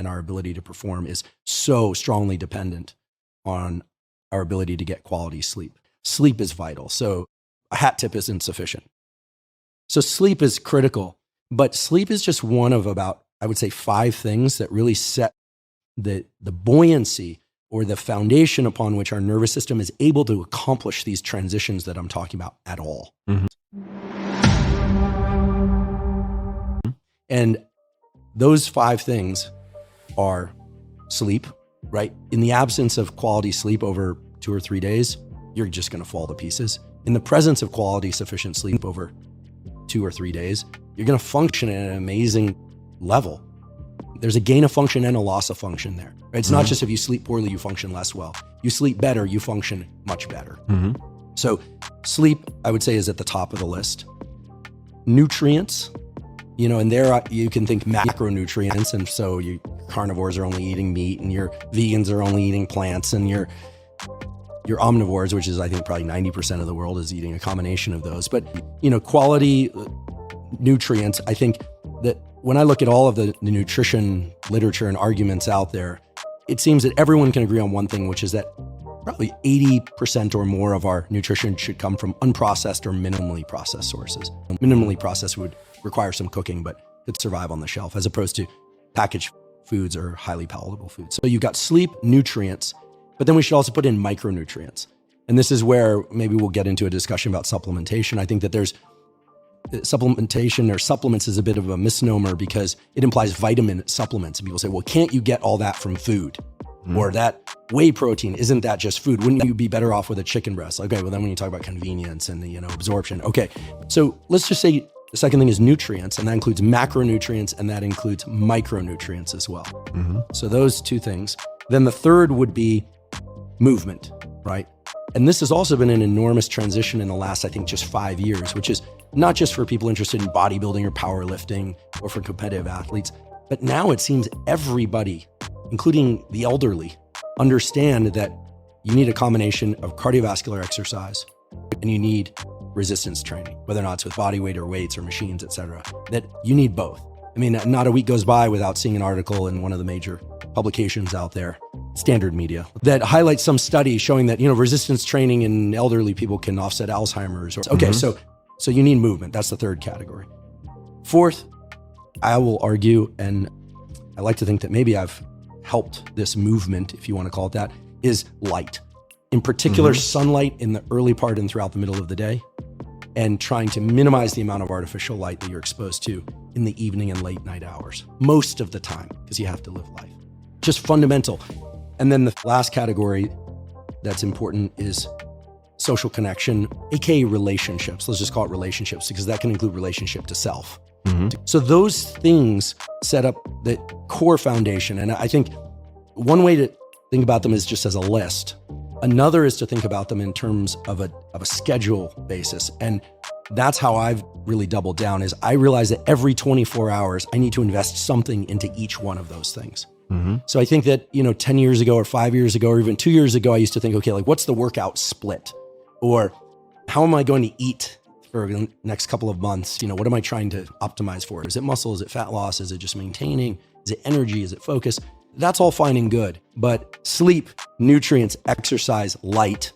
and our ability to perform is so strongly dependent on our ability to get quality sleep. Sleep is vital. So a hat tip isn't sufficient. So sleep is critical, but sleep is just one of about, I would say, 5 things that really set the buoyancy or the foundation upon which our nervous system is able to accomplish these transitions that I'm talking about at all. And those 5 things are sleep, right? In the absence of quality sleep over 2 or 3 days, you're just going to fall to pieces. In the presence of quality, sufficient sleep over 2 or 3 days, you're going to function at an amazing level. There's a gain of function and a loss of function there. Right? It's not just if you sleep poorly, you function less well. You sleep better, you function much better. So sleep, I would say, is at the top of the list. Nutrients, and there you can think macronutrients. And so you carnivores are only eating meat, and your vegans are only eating plants, and your omnivores, which is I think probably 90% of the world, is eating a combination of those. But quality nutrients, I think that when I look at all of the nutrition literature and arguments out there, it seems that everyone can agree on one thing, which is that probably 80% or more of our nutrition should come from unprocessed or minimally processed sources. Minimally processed would require some cooking, but could survive on the shelf, as opposed to packaged foods or highly palatable foods. So you've got sleep, nutrients, but then we should also put in micronutrients. And this is where maybe we'll get into a discussion about supplementation. I think that there's supplementation or supplements is a bit of a misnomer because it implies vitamin supplements. And people say, well, can't you get all that from food? Or that whey protein, isn't that just food? Wouldn't you be better off with a chicken breast? Okay, well then when you talk about convenience and absorption. Okay, so let's just say the second thing is nutrients, and that includes macronutrients and that includes micronutrients as well. So those 2 things. Then the third would be movement, right? And this has also been an enormous transition in the last, I think, just 5 years, which is not just for people interested in bodybuilding or powerlifting or for competitive athletes, but now it seems everybody, including the elderly, understand that you need a combination of cardiovascular exercise and you need resistance training, whether or not it's with body weight or weights or machines, et cetera, that you need both. I mean, not a week goes by without seeing an article in one of the major publications out there, standard media, that highlights some study showing that, resistance training in elderly people can offset Alzheimer's. So you need movement. That's the third category. Fourth, I will argue, and I like to think that maybe I've helped this movement, if you want to call it that, is light. In particular, sunlight in the early part and throughout the middle of the day, and trying to minimize the amount of artificial light that you're exposed to in the evening and late night hours, most of the time, because you have to live life. Just fundamental. And then the last category that's important is social connection, aka relationships. Let's just call it relationships, because that can include relationship to self. So those things set up the core foundation. And I think one way to think about them is just as a list. Another is to think about them in terms of a schedule basis. And that's how I've really doubled down, is I realize that every 24 hours, I need to invest something into each one of those things. So I think that, 10 years ago or 5 years ago, or even 2 years ago, I used to think, okay, like what's the workout split? Or how am I going to eat for the next couple of months? What am I trying to optimize for? Is it muscle? Is it fat loss? Is it just maintaining? Is it energy? Is it focus? That's all fine and good. But sleep, nutrients, exercise, light,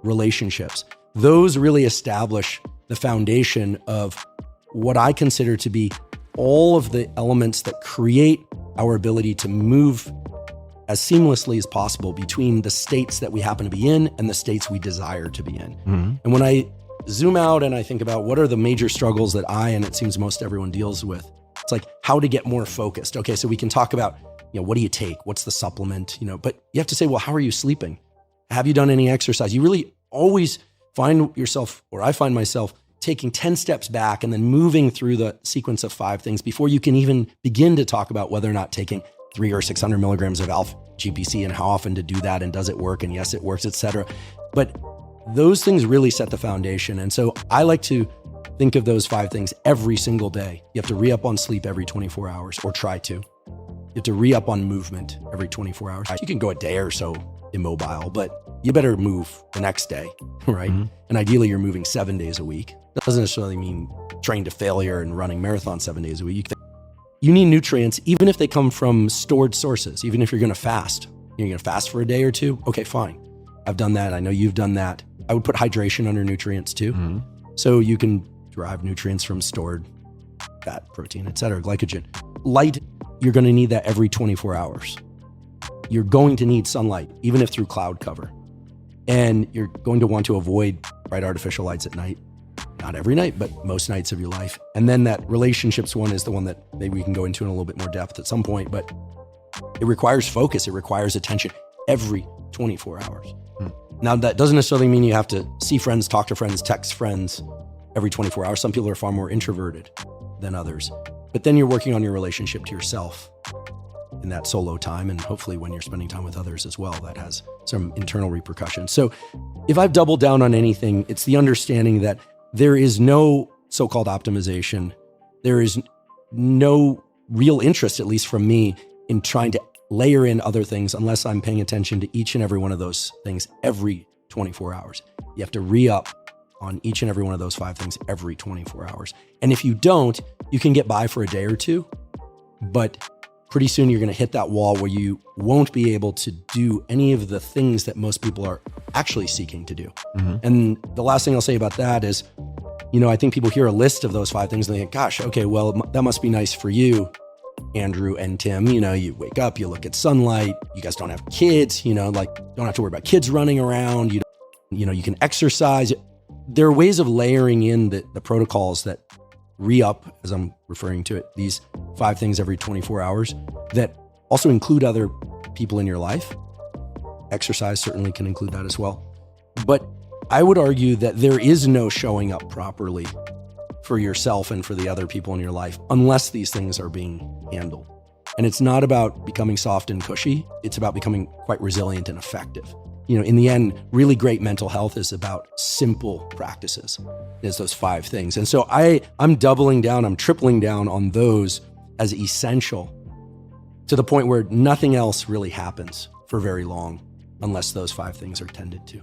relationships, those really establish the foundation of what I consider to be all of the elements that create our ability to move as seamlessly as possible between the states that we happen to be in and the states we desire to be in. And when I zoom out and I think about what are the major struggles that and it seems most everyone deals with, it's like how to get more focused. Okay, so we can talk about, what do you take? What's the supplement? But you have to say, well, how are you sleeping? Have you done any exercise? You really always find yourself, or I find myself, taking 10 steps back and then moving through the sequence of 5 things before you can even begin to talk about whether or not taking 300 or 600 milligrams of alpha GPC and how often to do that and does it work, and yes, it works, et cetera. But those things really set the foundation. And so I like to think of those 5 things every single day. You have to re-up on sleep every 24 hours, or try to. You have to re-up on movement every 24 hours. You can go a day or so immobile, but you better move the next day, right? And ideally you're moving 7 days a week. That doesn't necessarily mean train to failure and running marathons 7 days a week. you need nutrients, even if they come from stored sources, even if you're going to fast. You're going to fast for a day or two. Okay, fine. I've done that. I know you've done that. I would put hydration under nutrients too. Mm-hmm. So you can derive nutrients from stored fat, protein, et cetera, glycogen. Light, you're going to need that every 24 hours. You're going to need sunlight, even if through cloud cover. And you're going to want to avoid bright artificial lights at night. Not every night, but most nights of your life. And then that relationships one is the one that maybe we can go into in a little bit more depth at some point, but it requires focus. It requires attention every 24 hours. Now, that doesn't necessarily mean you have to see friends, talk to friends, text friends every 24 hours. Some people are far more introverted than others. But then you're working on your relationship to yourself in that solo time. And hopefully when you're spending time with others as well, that has some internal repercussions. So if I've doubled down on anything, it's the understanding that there is no so-called optimization. There is no real interest, at least from me, in trying to layer in other things unless I'm paying attention to each and every one of those things every 24 hours. You have to re-up on each and every one of those 5 things every 24 hours. And if you don't, you can get by for a day or two, but pretty soon you're going to hit that wall where you won't be able to do any of the things that most people are actually seeking to do. Mm-hmm. And the last thing I'll say about that is, I think people hear a list of those 5 things and they think, gosh, okay, well, that must be nice for you, Andrew and Tim. You wake up, you look at sunlight, you guys don't have kids, don't have to worry about kids running around, you can exercise. There are ways of layering in the protocols that re-up, as I'm referring to it, these 5 things every 24 hours that also include other people in your life. Exercise certainly can include that as well. But I would argue that there is no showing up properly for yourself and for the other people in your life unless these things are being handled. And it's not about becoming soft and cushy. It's about becoming quite resilient and effective. In the end, really great mental health is about simple practices. There's those 5 things. And so I'm doubling down, I'm tripling down on those as essential to the point where nothing else really happens for very long unless those 5 things are tended to.